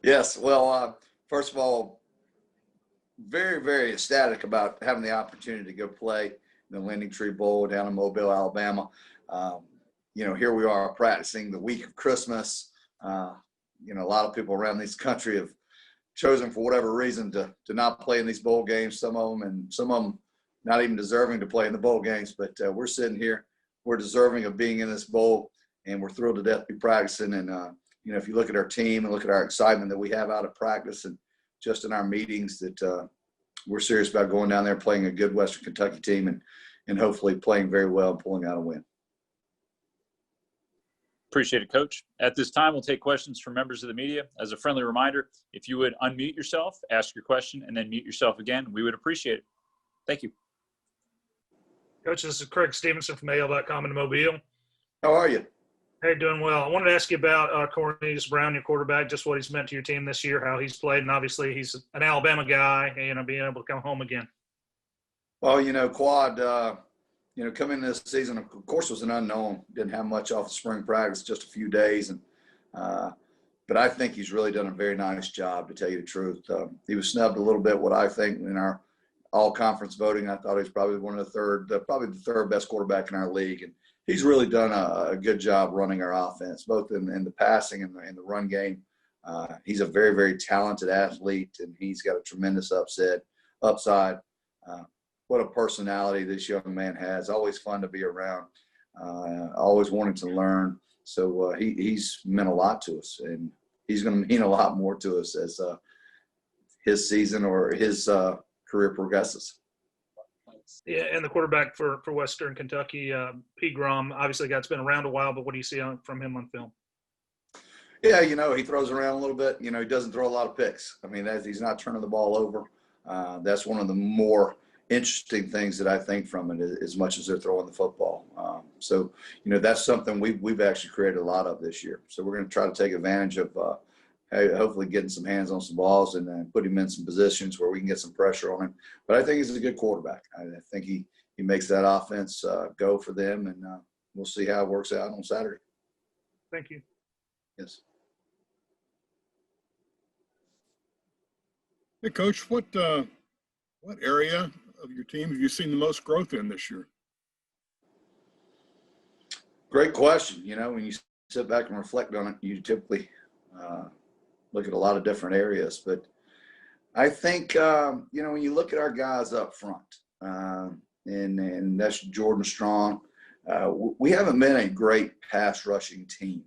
Yes. Well, first of all, very, very ecstatic about having the opportunity to go play in the LendingTree Bowl down in Mobile, Alabama. Here we are practicing the week of Christmas. A lot of people around this country have chosen for whatever reason to not play in these bowl games, some of them not even deserving to play in the bowl games. But we're sitting here, we're deserving of being in this bowl, and we're thrilled to death to be practicing. And, if you look at our team and look at our excitement that we have out of practice and just in our meetings, that we're serious about going down there, playing a good Western Kentucky team and hopefully playing very well and pulling out a win. Appreciate it, Coach. At this time, we'll take questions from members of the media. As a friendly reminder, if you would unmute yourself, ask your question, and then mute yourself again, we would appreciate it. Thank you. Coach, this is Craig Stevenson from AL.com in Mobile. How are you? Hey, doing well. I wanted to ask you about Courtney Brown, your quarterback, just what he's meant to your team this year, how he's played, and obviously he's an Alabama guy, being able to come home again. Well, Quad, coming this season, of course, was an unknown. Didn't have much off of spring practice, just a few days. But I think he's really done a very nice job, to tell you the truth. He was snubbed a little bit, what I think, in our all-conference voting. I thought he was probably probably the third best quarterback in our league. And he's really done a good job running our offense, both in the passing and the run game. He's a very, very talented athlete, and he's got a tremendous upside. What a personality this young man has. Always fun to be around. Always wanting to learn. So he's meant a lot to us, and he's going to mean a lot more to us as his season or his career progresses. Yeah, and the quarterback for Western Kentucky, P Grom, obviously it's been around a while, but what do you see from him on film? Yeah, he throws around a little bit. He doesn't throw a lot of picks. He's not turning the ball over. That's one of the more interesting things that I think from it, as much as they're throwing the football. So that's something we've actually created a lot of this year. So we're going to try to take advantage of hopefully getting some hands on some balls and then put him in some positions where we can get some pressure on him. But I think he's a good quarterback. I think he makes that offense go for them, and we'll see how it works out on Saturday. Thank you. Yes. Hey, Coach, what area of your team have you seen the most growth in this year? Great question. When you sit back and reflect on it, you typically look at a lot of different areas. But I think, when you look at our guys up front, and that's Jordan Strong, we haven't been a great pass rushing team.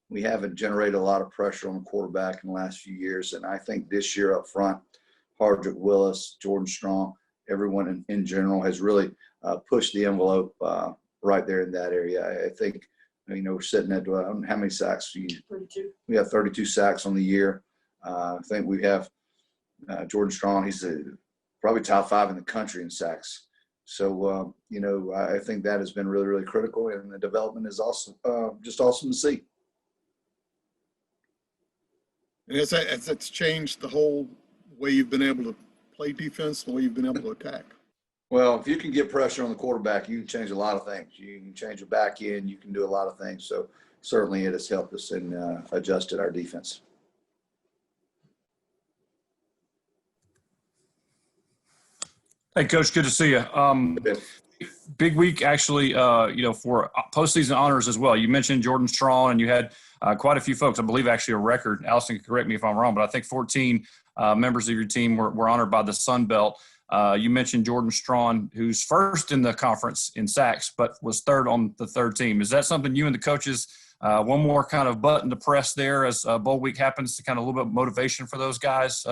We haven't generated a lot of pressure on the quarterback in the last few years. And I think this year up front, Hardrick Willis, Jordan Strong, everyone in general has really pushed the envelope right there in that area. I think, we're sitting at how many sacks? 32. We have 32 sacks on the year. I think we have Jordan Strong. He's probably top 5 in the country in sacks. So, I think that has been really, really critical, and the development is also just awesome to see. And has that's changed the whole way you've been able to play defense, the way you've been able to attack? Well, if you can get pressure on the quarterback, you can change a lot of things. You can change your back end. You can do a lot of things. So certainly it has helped us and adjusted our defense. Hey, Coach, good to see you. Big week, actually, for postseason honors as well. You mentioned Jordan Strong, and you had quite a few folks, I believe actually a record. Allison can correct me if I'm wrong, but I think 14 members of your team were honored by the Sun Belt. You mentioned Jordan Strong, who's first in the conference in sacks, but was third on the third team. Is that something you and the coaches, one more kind of button to press there as bowl week happens, to kind of a little bit of motivation for those guys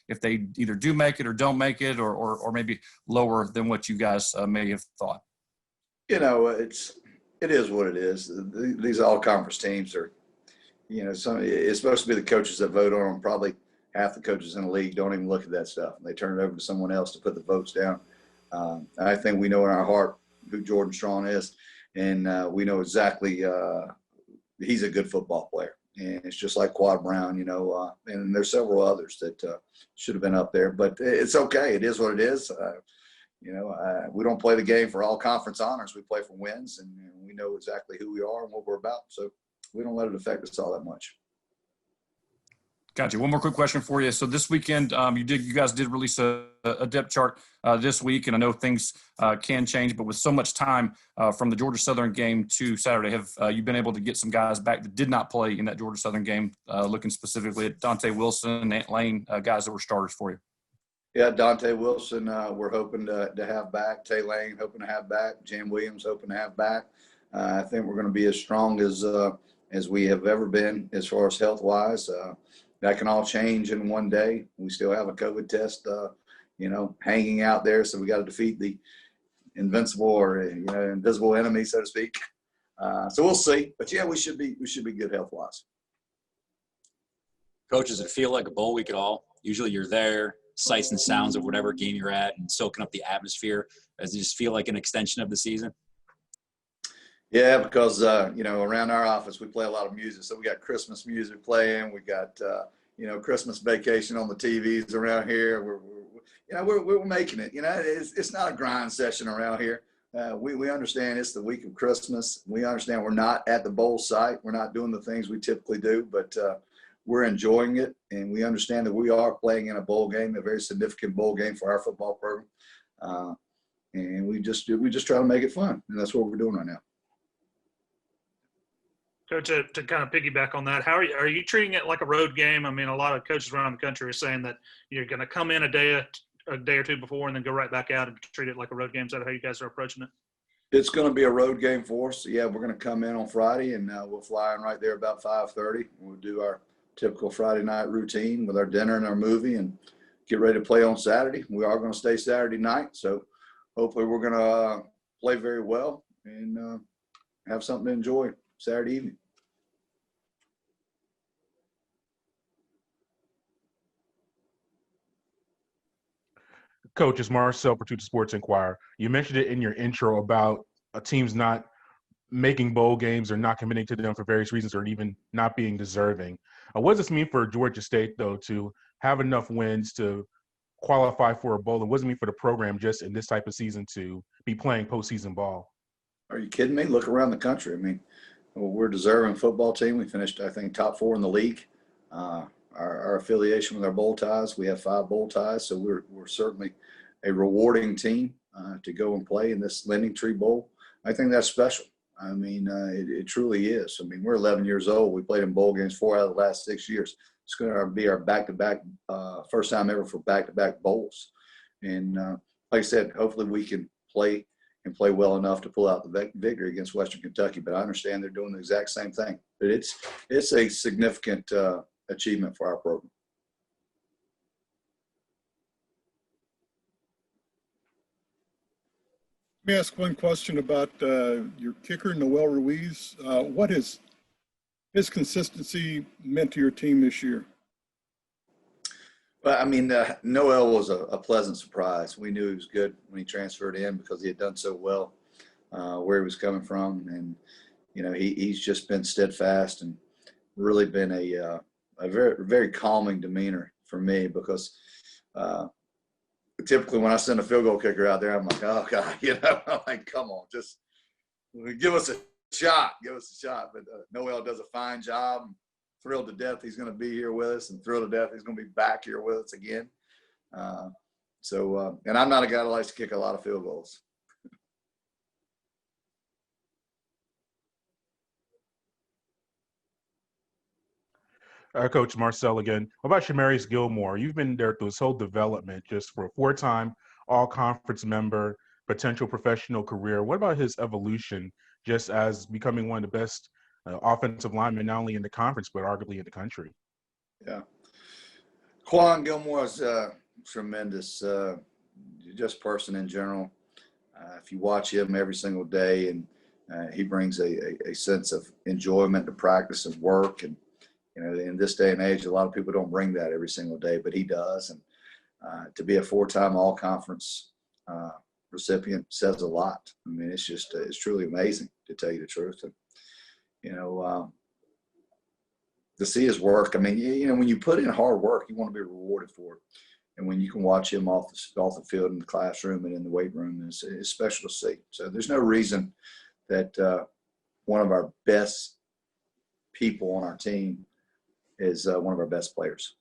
if they either do make it or don't make it, or maybe lower than what you guys may have thought? It is what it is. These all-conference teams are, it's supposed to be the coaches that vote on them. Probably half the coaches in the league don't even look at that stuff. They turn it over to someone else to put the votes down. I think we know in our heart who Jordan Strong is, and we know exactly he's a good football player. And it's just like Quad Brown, and there's several others that should have been up there. But it's okay. It is what it is. We don't play the game for all conference honors. We play for wins, and we know exactly who we are and what we're about. So we don't let it affect us all that much. Gotcha. One more quick question for you. So this weekend, you guys did release a depth chart this week, and I know things can change, but with so much time from the Georgia Southern game to Saturday, have you been able to get some guys back that did not play in that Georgia Southern game? Looking specifically at Dante Wilson, Ant Lane, guys that were starters for you. Yeah, Dante Wilson, we're hoping to have back. Tay Lane hoping to have back. Jan Williams hoping to have back. I think we're going to be as strong as we have ever been as far as health wise. That can all change in one day. We still have a COVID test, hanging out there. So we got to defeat the invincible or invisible enemy, so to speak. So we'll see. But yeah, we should be good health wise. Coach, does it feel like a bowl week at all? Usually you're there, sights and sounds of whatever game you're at, and soaking up the atmosphere. Does it just feel like an extension of the season? Yeah, because, around our office, we play a lot of music. So we got Christmas music playing. We got, Christmas vacation on the TVs around here. We're making it. It's not a grind session around here. We understand it's the week of Christmas. We understand we're not at the bowl site. We're not doing the things we typically do, but we're enjoying it. And we understand that we are playing in a bowl game, a very significant bowl game for our football program. And we just try to make it fun. And that's what we're doing right now. Coach, to kind of piggyback on that, are you treating it like a road game? I mean, a lot of coaches around the country are saying that you're going to come in a day or two before and then go right back out and treat it like a road game. Is that how you guys are approaching it? It's going to be a road game for us. Yeah, we're going to come in on Friday, and we'll fly in right there about 5:30. We'll do our typical Friday night routine with our dinner and our movie and get ready to play on Saturday. We are going to stay Saturday night, so hopefully we're going to play very well and have something to enjoy Saturday evening. Coach, it's Marcel Pertuta Sports Inquirer. You mentioned it in your intro about teams not making bowl games or not committing to them for various reasons or even not being deserving. What does this mean for Georgia State, though, to have enough wins to qualify for a bowl? And what does it mean for the program just in this type of season to be playing postseason ball? Are you kidding me? Look around the country. I mean, we're a deserving football team. We finished, I think, top 4 in the league. Our affiliation with our bowl ties, we have 5 bowl ties, so we're certainly a rewarding team to go and play in this LendingTree Bowl. I think that's special. I mean, it truly is. I mean, we're 11 years old. We played in bowl games 4 out of the last 6 years. It's going to be our back-to-back, first time ever for back-to-back bowls. And like I said, hopefully we can play well enough to pull out the victory against Western Kentucky. But I understand they're doing the exact same thing. But it's a significant achievement for our program. Let me ask one question about your kicker, Noelle Ruiz. What has his consistency meant to your team this year? Well, I mean, Noelle was a pleasant surprise. We knew he was good when he transferred in because he had done so well where he was coming from. And, he's just been steadfast and really been a very, very calming demeanor for me because typically when I send a field goal kicker out there, I'm like, oh, God, I'm like, come on, just give us a shot. But Noelle does a fine job. I'm thrilled to death he's going to be here with us and thrilled to death he's going to be back here with us again. And I'm not a guy that likes to kick a lot of field goals. Coach Marcel again. What about Shamarius Gilmore? You've been there through his whole development, just for a 4-time all-conference member, potential professional career. What about his evolution just as becoming one of the best offensive linemen, not only in the conference, but arguably in the country? Yeah. Quangilmore is tremendous, just person in general. If you watch him every single day, and he brings a sense of enjoyment to practice and work. And, in this day and age, a lot of people don't bring that every single day, but he does. And to be a 4-time all-conference recipient says a lot. I mean, it's truly amazing, to tell you the truth. And, to see his work, I mean, when you put in hard work, you want to be rewarded for it. And when you can watch him off the field in the classroom and in the weight room, it's special to see. So there's no reason that one of our best people on our team is one of our best players.